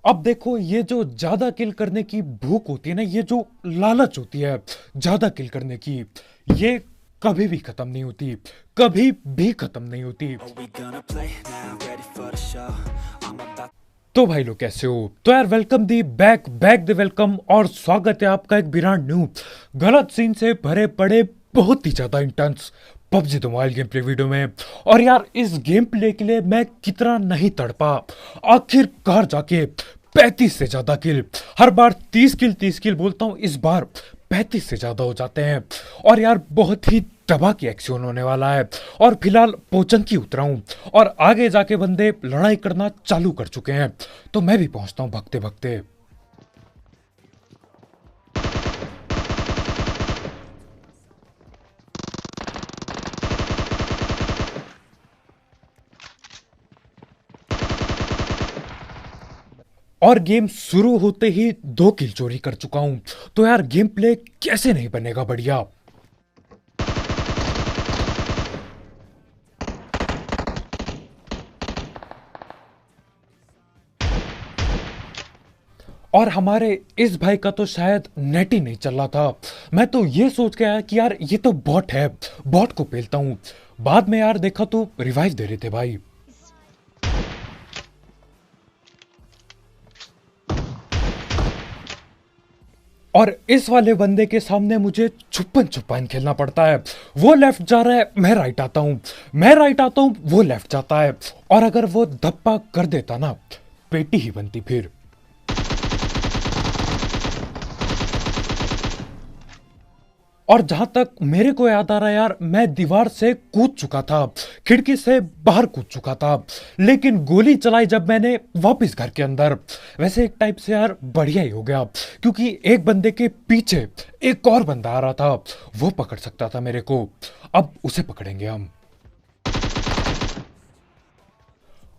अब देखो, ये जो ज्यादा किल करने की भूख होती है ना, ये जो लालच होती है ज्यादा किल करने की, ये कभी भी खत्म नहीं होती। कभी भी खत्म नहीं होती। Are we gonna play now? Ready for the show? I'm about तो भाई लोग कैसे हो? तो यार welcome the back back the welcome, और स्वागत है आपका एक ब्रांड न्यू गलत सीन से भरे पड़े बहुत ही ज्यादा intense PUBG the mobile game play video में। और यार इस गेम प्ले के लिए मैं कितना नहीं तड़पा, आखिरकार जाके 35 से ज्यादा किल। हर बार 30 किल बोलता हूँ, इस बार 35 से ज्यादा हो जाते हैं। और यार बहुत ही तबाह की एक्शन होने वाला है। और फिलहाल पोचंकी उतरा हूं, और आगे जाके बंदे लड़ाई करना चालू कर चुके हैं, तो मैं भी पहुंचता हूं भगते भगते। और गेम शुरू होते ही 2 किल चोरी कर चुका हूं। तो यार गेम प्ले कैसे नहीं बनेगा बढ़िया। और हमारे इस भाई का तो शायद नेट ही नहीं चल रहा था। मैं तो ये सोच के आया कि यार ये तो बॉट है, बॉट को पेलता हूं। बाद में यार देखा तो रिवाइव दे रहे थे भाई। और इस वाले बंदे के सामने मुझे छुपन छुपान खेलना पड़ता है। वो लेफ्ट जा रहा है, मैं राइट आता हूं, मैं राइट आता हूं, वो लेफ्ट जाता है। और अगर वो धप्पा कर देता ना, पेटी ही बनती फिर। और जहां तक मेरे को याद आ रहा है यार, मैं दीवार से कूद चुका था, खिड़की से बाहर कूद चुका था, लेकिन गोली चलाई जब मैंने वापस घर के अंदर। वैसे एक टाइप से यार बढ़िया ही हो गया, क्योंकि एक बंदे के पीछे एक और बंदा आ रहा था, वो पकड़ सकता था मेरे को। अब उसे पकड़ेंगे हम।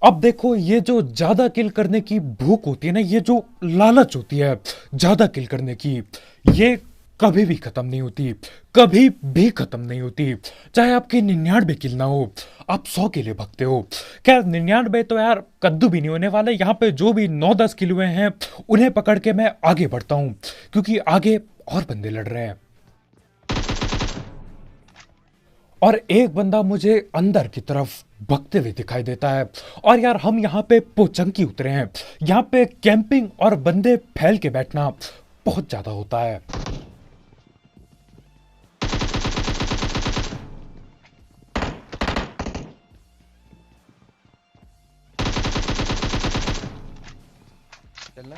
अब देखो, ये जो ज्यादा किल करने की भूख होती है ना, ये जो लालच होती है ज्यादा किल करने की, ये कभी भी खत्म नहीं होती। कभी भी खत्म नहीं होती। चाहे आपकी 99 किल ना हो, आप 100 के लिए भगते हो। खैर 99 तो यार कद्दू भी नहीं होने वाले। यहाँ पे जो भी 9-10 किल हुए हैं, उन्हें पकड़ के मैं आगे बढ़ता हूँ, क्योंकि आगे और बंदे लड़ रहे हैं। और एक बंदा मुझे अंदर की तरफ भगते हुए दिखाई देता है। और यार हम यहाँ पे पोचंकी उतरे हैं। यहाँ पे कैंपिंग और बंदे फैल के बैठना बहुत ज्यादा होता है। चलना।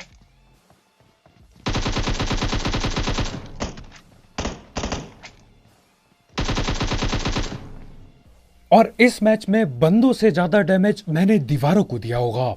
और इस मैच में बंदों से ज्यादा डैमेज मैंने दीवारों को दिया होगा।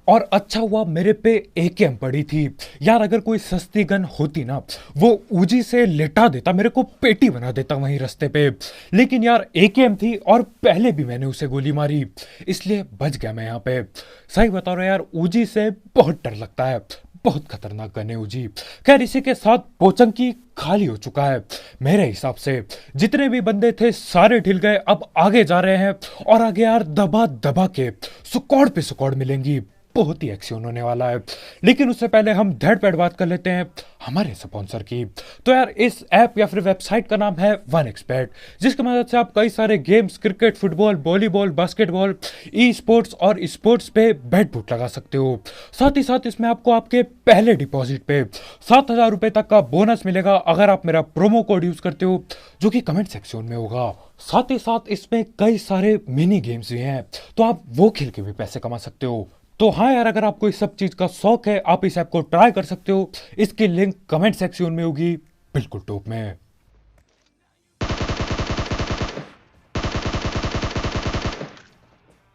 और अच्छा हुआ मेरे पे एकेएम पड़ी थी। यार अगर कोई सस्ती गन होती ना, वो उजी से लेटा देता, मेरे को पेटी बना देता वहीं रास्ते पे। लेकिन यार एकेएम थी, और पहले भी मैंने उसे गोली मारी, इसलिए बच गया मैं यहाँ पे। सही बता रहा हूँ यार, उजी से बहुत डर लगता है, बहुत खतरनाक गन है उजी। खैर इसी के साथ पोचंकी खाली हो चुका है मेरे हिसाब से। जितने भी बंदे थे सारे ढिल गए, अब आगे जा रहे हैं। और आगे यार दबा दबा के सुकौड़ पे सुकौड़ मिलेंगी, बहुत ही एक्शन होने वाला है। लेकिन उससे पहले हम धड़ पैड़ बात कर लेते हैं हमारे स्पॉन्सर की। तो यार इस ऐप या फिर वेबसाइट का नाम है वन एक्सबेट, जिसकी मदद से आप कई सारे games, cricket, football, volleyball, basketball, e sports और स्पोर्ट्स पे बेट बूट लगा सकते हो। साथ ही साथ इसमें आपको आपके पहले डिपॉजिट पे 7,000 रुपए तक का बोनस मिलेगा, अगर आप मेरा प्रोमो कोड यूज करते हो, जो कि कमेंट सेक्शन में होगा। साथ ही साथ इसमें कई सारे मिनी गेम्स भी हैं, तो आप वो खेल के भी पैसे कमा सकते हो। तो हाँ यार, अगर आपको इस सब चीज का शौक है, आप इस ऐप को ट्राई कर सकते हो। इसकी लिंक कमेंट सेक्शन में होगी, बिल्कुल टॉप में।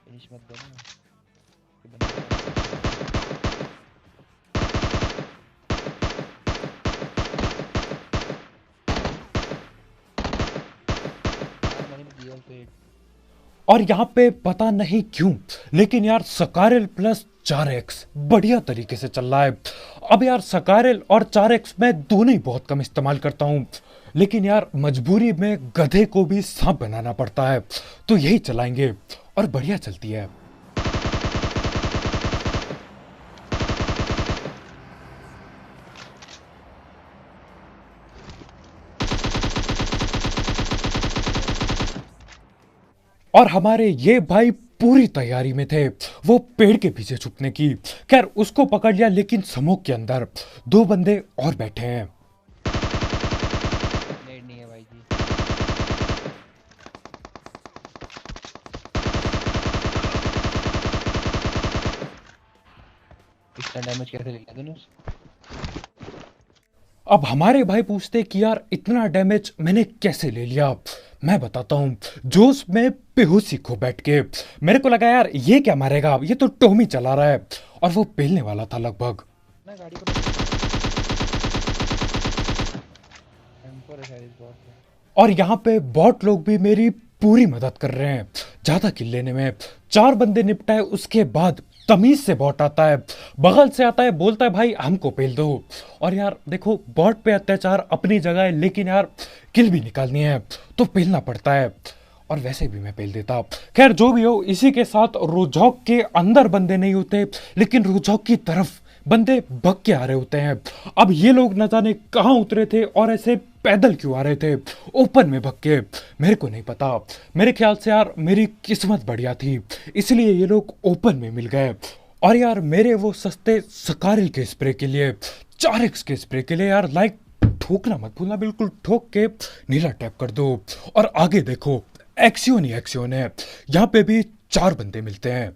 फिनिश मत देना कि बंदा यार मैंने भी दिया तो एक। और यहाँ पे पता नहीं क्यों, लेकिन यार सकारेल प्लस 4x बढ़िया तरीके से चल रहा है। अब यार सकारेल और 4x मैं दोनों ही बहुत कम इस्तेमाल करता हूँ, लेकिन यार मजबूरी में गधे को भी सांप बनाना पड़ता है, तो यही चलाएंगे और बढ़िया चलती है। और हमारे ये भाई पूरी तैयारी में थे वो पेड़ के पीछे छुपने की। खैर उसको पकड़ लिया, लेकिन स्मोक के अंदर दो बंदे और बैठे हैं। नेड नहीं है भाई जी। इतना डैमेज कैसे ले लिया तूने? अब हमारे भाई पूछते कि यार इतना डैमेज मैंने कैसे ले लिया। मैं बताता हूँ, जोश में बेहोशी खो बैठ के मेरे को लगा यार ये क्या मारेगा, ये तो टॉमी चला रहा है, और वो पेलने वाला था लगभग। ना गाड़ी को टेम्पर है शायद इस बार पे। और यहाँ पे बॉट लोग भी मेरी पूरी मदद कर रहे हैं ज्यादा किल लेने में। 4 बंदे निपटाए, उसके बाद तमीज से बॉट आता है, बगल से आता है, बोलता है भाई हमको पेल दो। और यार देखो, बॉट पे अत्याचार अपनी जगह है, लेकिन यार किल भी निकालनी है तो पेलना पड़ता है, और वैसे भी मैं पेल देता। खैर जो भी हो, इसी के साथ रोजॉक के अंदर बंदे नहीं होते, लेकिन रोजॉक की तरफ बंदे भग के आ रहे होते हैं। अब ये लोग न जाने कहाँ उतरे थे और ऐसे पैदल क्यों आ रहे थे ओपन में भग के, मेरे को नहीं पता। मेरे ख्याल से यार मेरी किस्मत बढ़िया थी, इसलिए ये लोग ओपन में मिल गए। और यार मेरे वो सस्ते सकारिल के स्प्रे के लिए, 4x के स्प्रे के लिए यार लाइक ठोकना मत भूलना, बिल्कुल ठोक के नीला टैप कर दो। और आगे देखो, एक्सियोन ही एक्सियोन है, यहाँ पे भी 4 बंदे मिलते हैं।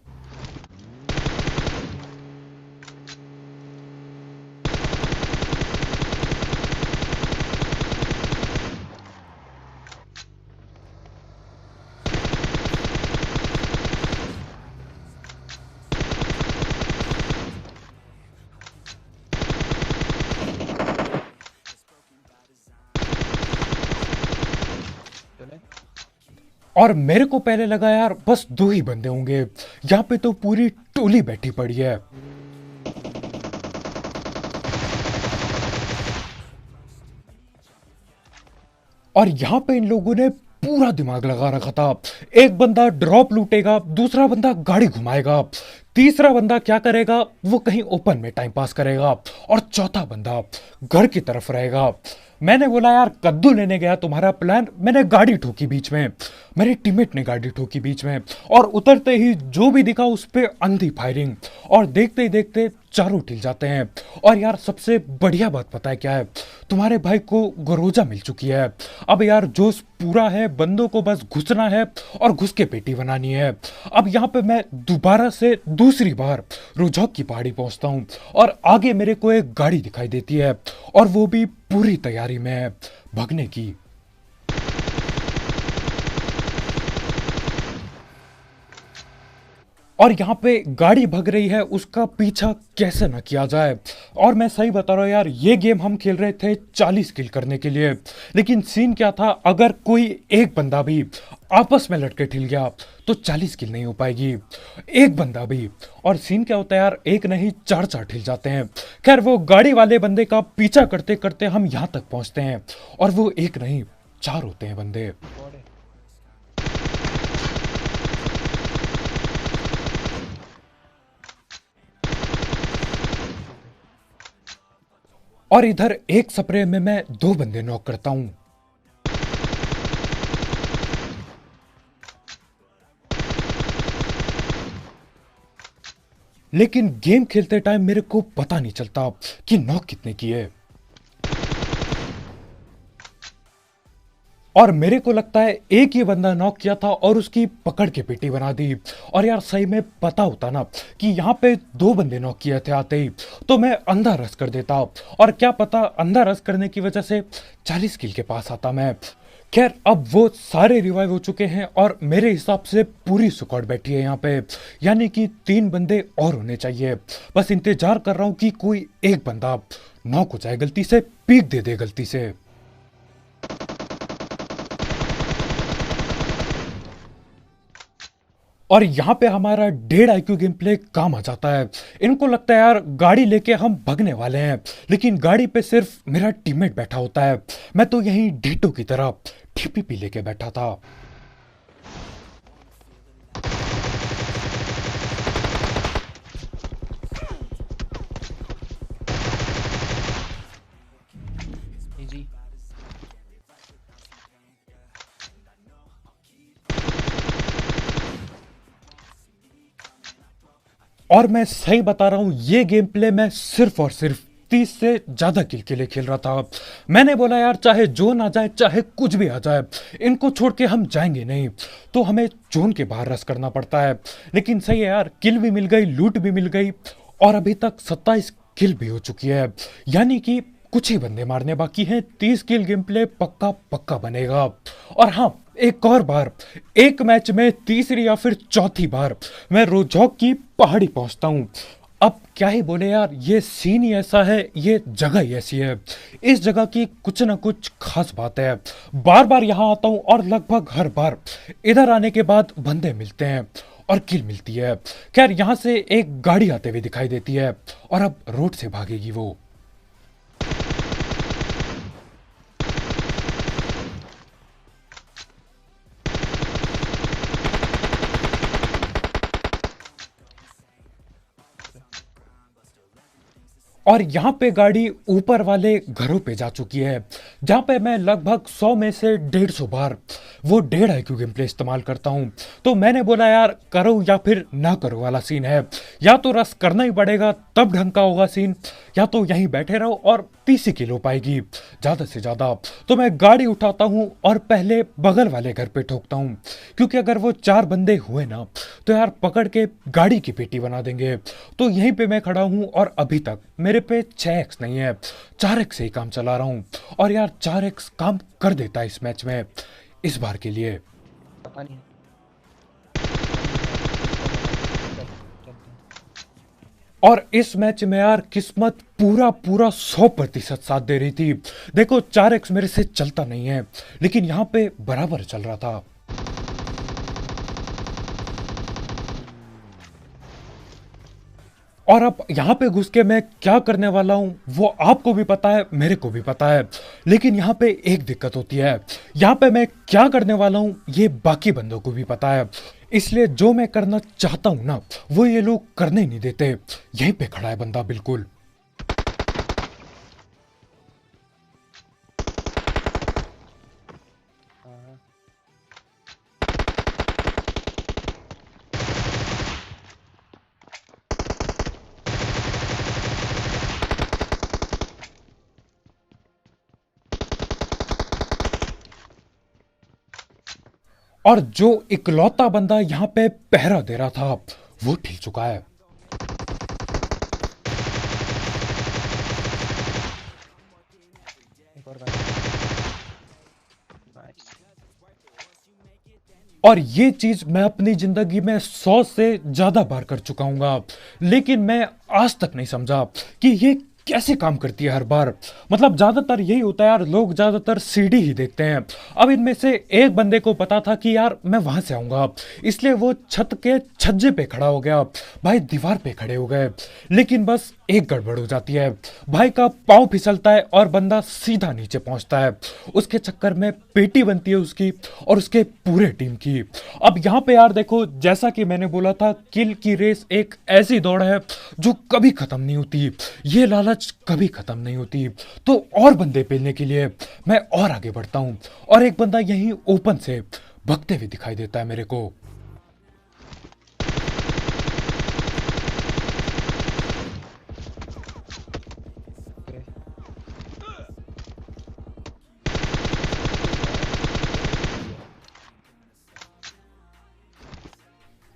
चले और मेरे को पहले लगा यार बस 2 ही बंदे होंगे, यहाँ पे तो पूरी टोली बैठी पड़ी है। और यहाँ पे इन लोगों ने पूरा दिमाग लगा रखा था। एक बंदा ड्रॉप लूटेगा, दूसरा बंदा गाड़ी घुमाएगा, तीसरा बंदा क्या करेगा, वो कहीं ओपन में टाइम पास करेगा, और चौथा बंदा घर की तरफ रहेगा। मैंने बोला यार कद्दू लेने गया तुम्हारा प्लान, मैंने गाड़ी ठोकी बीच में, मेरे टीममेट ने गाड़ी ठोकी बीच में, और उतरते ही जो भी दिखा उस पे अंधी फायरिंग, और देखते ही देखते चारों ठिल जाते हैं। और यार सबसे बढ़िया बात पता है क्या है, तुम्हारे भाई को गरोजा मिल चुकी है। अब यार जोश पूरा है, बंदों को बस घुसना है और घुस के पेटी बनानी है। अब यहाँ पे मैं दोबारा से दूसरी बार रोजॉक की पहाड़ी पहुंचता हूँ, और आगे मेरे को एक गाड़ी दिखाई देती है, और वो भी पूरी तैयारी में है भगने की। और यहाँ पे गाड़ी भग रही है, उसका पीछा कैसे ना किया जाए। और मैं सही बता रहा हूँ यार, ये गेम हम खेल रहे थे 40 किल करने के लिए, लेकिन सीन क्या था, अगर कोई एक बंदा भी आपस में लड़के ठिल गया तो 40 किल नहीं हो पाएगी, एक बंदा भी। और सीन क्या होता है यार, एक नहीं 4 ठिल जाते हैं। खैर वो गाड़ी वाले बंदे का पीछा करते करते हम यहाँ तक पहुँचते हैं, और वो एक नहीं 4 होते हैं बंदे। बॉड है। और इधर एक स्प्रे में मैं 2 बंदे नॉक करता हूं। लेकिन गेम खेलते टाइम मेरे को पता नहीं चलता कि नॉक कितने किए, और मेरे को लगता है एक ही बंदा नॉक किया था और उसकी पकड़ के पेटी बना दी। और यार सही में पता होता ना कि यहाँ पे 2 बंदे नॉक किए थे आते ही, तो मैं अंधा रस कर देता, और क्या पता अंधा रस करने की वजह से 40 किल के पास आता मैं। खैर अब वो सारे रिवाइव हो चुके हैं, और मेरे हिसाब से पूरी स्क्वाड बैठी है यहाँ पे, यानी कि 3 बंदे और होने चाहिए। बस इंतजार कर रहा हूँ कि कोई एक बंदा नॉक हो जाए, गलती से पीक दे दे गलती से। और यहाँ पे हमारा 1.5 IQ गेम प्ले काम आ जाता है। इनको लगता है यार गाड़ी लेके हम भगने वाले हैं, लेकिन गाड़ी पे सिर्फ मेरा टीममेट बैठा होता है, मैं तो यहीं डीटो की तरह TPP लेके बैठा था। इजी। और मैं सही बता रहा हूं, ये गेम प्ले मैं सिर्फ और सिर्फ 30 से ज्यादा किल के लिए खेल रहा था। मैंने बोला यार चाहे जोन आ जाए चाहे कुछ भी आ जाए, इनको छोड़ के हम जाएंगे नहीं। तो हमें जोन के बाहर रस करना पड़ता है। लेकिन सही है यार, किल भी मिल गई, लूट भी मिल गई, और अभी तक 27 किल भी हो चुकी है। यानी कि कुछ ही बंदे मारने बाकी हैं, 30 किल गेम प्ले पक्का पक्का बनेगा। और हाँ, एक और बार, एक मैच में तीसरी या फिर चौथी बार मैं रोजॉक की पहाड़ी पहुंचता हूं। अब क्या ही बोले यार, ये सीन ही ऐसा है, ये जगह ही ऐसी है। इस जगह की कुछ ना कुछ खास बात है। बार बार यहां आता हूं और लगभग हर बार इधर आने के बाद बंदे मिलते हैं और किल मिलती है। खैर, यहां से एक गाड़ी आते हुए दिखाई देती है और अब रोड से भागेगी वो। और यहाँ पे गाड़ी ऊपर वाले घरों पे जा चुकी है, जहाँ पे मैं लगभग 100 में से 150 बार वो 1.5 IQ गेम प्ले इस्तेमाल करता हूँ। तो मैंने बोला यार, करो या फिर ना करो वाला सीन है। या तो रस करना ही पड़ेगा, तब ढंग का होगा सीन, या तो यहीं बैठे रहो और 30 किल हो पाएगी ज़्यादा से ज़्यादा। तो मैं गाड़ी उठाता हूँ और पहले बगल वाले घर पे ठोकता हूँ, क्योंकि अगर वो 4 बंदे हुए ना तो यार पकड़ के गाड़ी की पेटी बना देंगे। तो यहीं पे मैं खड़ा हूँ और अभी तक मेरे पे 6x नहीं है, 4x से ही काम चला रहा हूँ। और यार 4x काम कर देता है इस मैच में, इस बार के लिए। पता नहीं। और इस मैच में यार किस्मत पूरा पूरा 100% साथ दे रही थी। देखो 4x मेरे से चलता नहीं है, लेकिन यहाँ पे बराबर चल रहा था। और अब यहाँ पे घुस के मैं क्या करने वाला हूँ वो आपको भी पता है, मेरे को भी पता है। लेकिन यहाँ पे एक दिक्कत होती है, यहाँ पे मैं क्या करने वाला हूँ ये बाकी बंदों को भी पता है। इसलिए जो मैं करना चाहता हूँ ना, वो ये लोग करने ही नहीं देते। यहीं पे खड़ा है बंदा बिल्कुल। हाँ। और जो इकलौता बंदा यहाँ पे पहरा दे रहा था वो ठीक चुका है। एक और बार। नाइस। और ये चीज मैं अपनी जिंदगी में 100 से ज्यादा बार कर चुका हूँ, लेकिन मैं आज तक नहीं समझा कि ये कैसे काम करती है हर बार। मतलब ज्यादातर यही होता है यार, लोग ज्यादातर सीढ़ी ही देखते हैं। अब इनमें से एक बंदे को पता था कि यार मैं वहां से आऊंगा, इसलिए वो छत के छज्जे पे खड़ा हो गया, भाई दीवार पे खड़े हो गए। लेकिन बस एक गड़बड़ हो जाती है, भाई का पाँव फिसलता है और बंदा सीधा नीचे पहुंचता है। उसके चक्कर में पेटी बनती है उसकी और उसके पूरे टीम की। अब यहाँ पे यार देखो, जैसा कि मैंने बोला था, किल की रेस एक ऐसी दौड़ है जो कभी खत्म नहीं होती, ये लालच कभी खत्म नहीं होती। तो और बंदे पेलने के लिए मैं और आगे बढ़ता हूँ, और एक बंदा यहीं ओपन से भगते हुए दिखाई देता है मेरे को। ओके।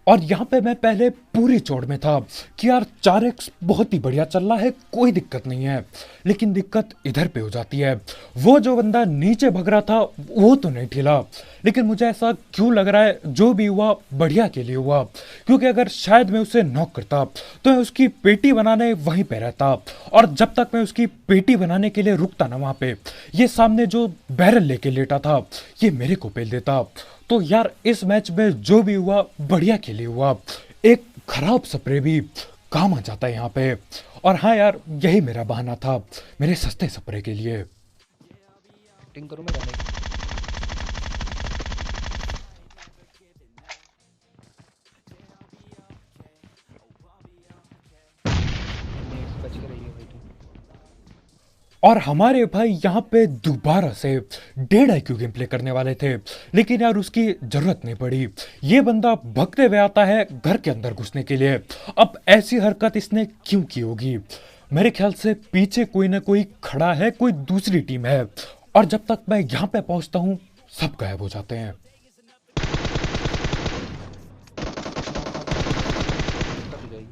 और यहाँ पे मैं पहले पूरी चौड़ में था कि यार 4x बहुत ही बढ़िया चल रहा है, कोई दिक्कत नहीं है। लेकिन दिक्कत इधर पे हो जाती है, वो जो बंदा नीचे भग रहा था वो तो नहीं ठिला। लेकिन मुझे ऐसा क्यों लग रहा है, जो भी हुआ बढ़िया के लिए हुआ, क्योंकि अगर शायद मैं उसे नॉक करता तो मैं उसकी पेटी बनाने वहीं पे रहता। और जब तक मैं उसकी पेटी बनाने के लिए रुकता ना वहाँ पे, ये सामने जो बैरल लेके लेटा था ये मेरे को पेल देता। तो यार इस मैच में जो भी हुआ बढ़िया के लिए हुआ, एक खराब स्प्रे भी काम आ जाता है यहाँ पे। और हाँ यार, यही मेरा बहाना था मेरे सस्ते स्प्रे के लिए। एक्टिंग करूँ मैं जाने की? नहीं, बच के रही है भाई तू। और हमारे भाई यहाँ पे दोबारा से 1.5 IQ गेम प्ले करने वाले थे, लेकिन यार उसकी जरूरत नहीं पड़ी। ये बंदा भगते हुए आता है घर के अंदर घुसने के लिए। अब ऐसी हरकत इसने क्यों की होगी? मेरे ख्याल से पीछे कोई ना कोई खड़ा है, कोई दूसरी टीम है, और जब तक मैं यहाँ पे पहुंचता हूँ सब गायब हो जाते हैं। दिक्कत हो जाएगी।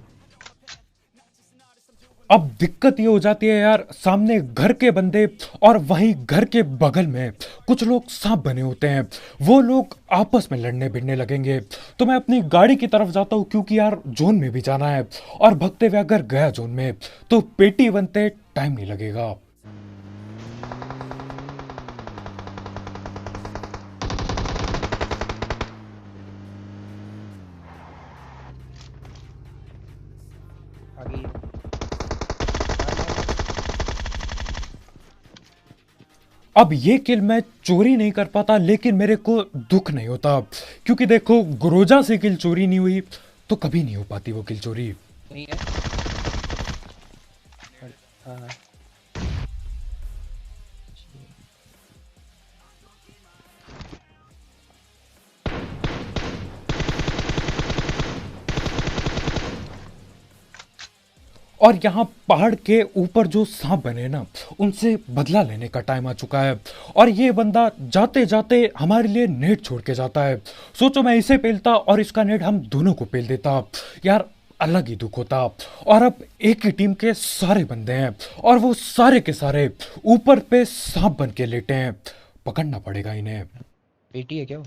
अब दिक्कत ये हो जाती है यार, सामने घर के बंदे और वहीं घर के बगल में कुछ लोग सांप बने होते हैं। वो लोग आपस में लड़ने भिड़ने लगेंगे, तो मैं अपनी गाड़ी की तरफ जाता हूँ क्योंकि यार जोन में भी जाना है। और भगते हुए अगर गया जोन में तो पेटी बनते टाइम नहीं लगेगा। आगे अब ये किल मैं चोरी नहीं कर पाता, लेकिन मेरे को दुख नहीं होता क्योंकि देखो ग्रोजा से किल चोरी नहीं हुई तो कभी नहीं हो पाती वो किल चोरी। नहीं है। हाँ हाँ। और यहाँ पहाड़ के ऊपर जो सांप बने ना, उनसे बदला लेने का टाइम आ चुका है। और ये बंदा जाते जाते हमारे लिए नेट छोड़ के जाता है। सोचो मैं इसे पेलता और इसका नेट हम दोनों को पेल देता, यार अलग ही दुख होता। और अब एक ही टीम के सारे बंदे हैं और वो सारे के सारे ऊपर पे सांप बन के लेटे हैं। पकड़ना पड़ेगा इन्हें। पेटी है क्या वो?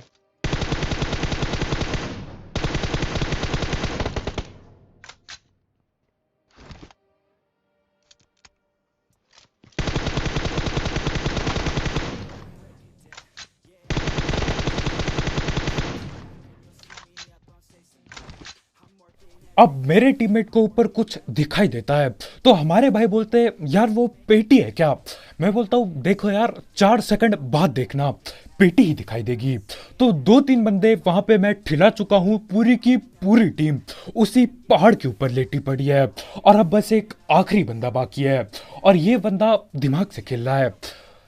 अब मेरे टीममेट को ऊपर कुछ दिखाई देता है तो हमारे भाई बोलते हैं यार वो पेटी है क्या? मैं बोलता हूँ देखो यार 4 सेकंड बाद देखना पेटी ही दिखाई देगी। तो 2-3 बंदे वहां पे मैं ठिला चुका हूँ, पूरी की पूरी टीम उसी पहाड़ के ऊपर लेटी पड़ी है और अब बस एक आखिरी बंदा बाकी है। और ये बंदा दिमाग से खेल रहा है।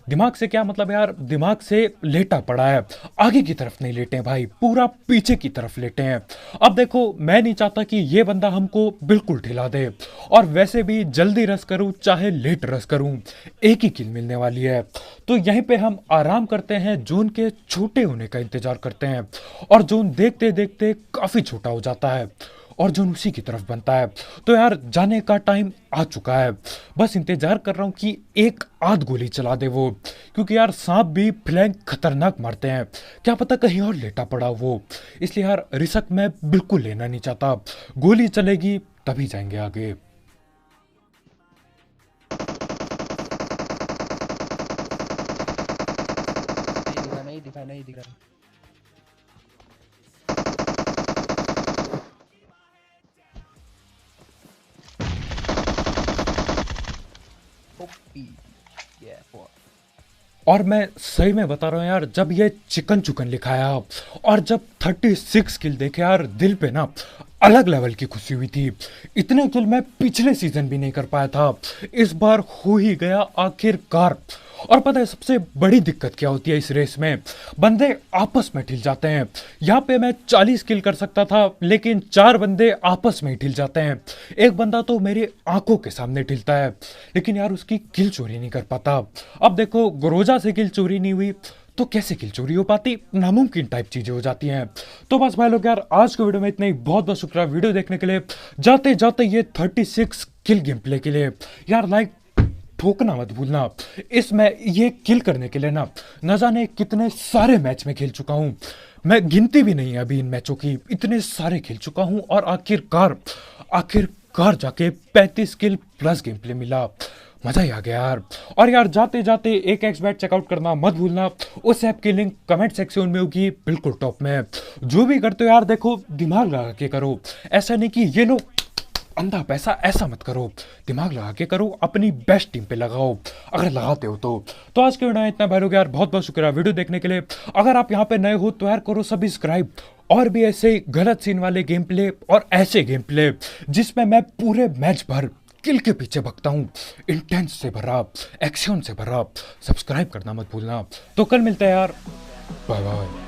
दिमाग से क्या मतलब यार, दिमाग से लेटा पड़ा है, आगे की तरफ नहीं लेटे हैं भाई, पूरा पीछे की तरफ लेटे हैं। अब देखो मैं नहीं चाहता कि ये बंदा हमको बिल्कुल ठिला दे, और वैसे भी जल्दी रस करूं चाहे लेट रस करूं एक ही किल मिलने वाली है। तो यहीं पे हम आराम करते हैं, जोन के छोटे होने का इंतजार करते हैं, और जोन देखते देखते काफी छोटा हो जाता है और जोन उसी की तरफ बनता है। तो यार जाने का टाइम आ चुका है, बस इंतजार कर रहा हूँ कि एक आध गोली चला दे वो, क्योंकि यार सांप भी फ्लैंक खतरनाक मारते हैं, क्या पता कहीं और लेटा पड़ा वो। इसलिए यार रिस्क मैं बिल्कुल लेना नहीं चाहता, गोली चलेगी तभी जाएंगे आगे। नहीं दिखा नहीं दिखा। ओपी ये फॉर। और मैं सही में बता रहा हूँ यार, जब ये चिकन चुकन लिखा है आप, और जब 36 किल देखे यार, दिल पे ना अलग लेवल की खुशी हुई थी। इतने किल मैं पिछले सीजन भी नहीं कर पाया था, इस बार हो ही गया आखिरकार। और पता है सबसे बड़ी दिक्कत क्या होती है इस रेस में? बंदे आपस में ठिल जाते हैं। यहाँ पे मैं 40 किल कर सकता था, लेकिन 4 बंदे आपस में ही ठिल जाते हैं। एक बंदा तो मेरी आंखों के सामने ठिलता है, लेकिन यार उसकी किल चोरी नहीं कर पाता। अब देखो ग्रोजा से किल चोरी नहीं हुई तो कैसे किल चोरी हो पाती? नामुमकिन टाइप चीजें हो जाती हैं। तो बस भाई लोग यार आज के वीडियो में इतना ही, बहुत बहुत शुक्रिया वीडियो देखने के लिए। जाते जाते ये 36 किल गेम प्ले के लिए यार लाइक ठोकना मत भूलना। इसमें ये किल करने के लिए ना जाने कितने सारे मैच में खेल चुका हूं, मैं गिनती भी नहीं है अभी इन मैचों की, इतने सारे खेल चुका हूं, और आखिरकार जाके 35 किल प्लस गेम प्ले मिला। मजा ही आ गया यार। और यार जाते जाते एक एक्सबैट चेकआउट करना मत भूलना, उस ऐप की लिंक कमेंट सेक्शन में होगी बिल्कुल टॉप में। जो भी करते हो यार देखो दिमाग लगा के करो, ऐसा नहीं कि ये लो अंधा पैसा, ऐसा मत करो, दिमाग लगा के करो, अपनी बेस्ट टीम पे लगाओ अगर लगाते हो तो आज के वीडियो में इतना भाई लोग यार, बहुत बहुत शुक्रिया वीडियो देखने के लिए। अगर आप यहाँ पे नए हो तो यार करो सब्सक्राइब, और भी ऐसे गलत सीन वाले गेम प्ले और ऐसे गेम प्ले जिसमें मैं पूरे मैच भर किल के पीछे भगता हूँ, इंटेंस से भरा, एक्शन से भरा। सब्सक्राइब करना मत भूलना। तो कल मिलते हैं यार, बाय बाय।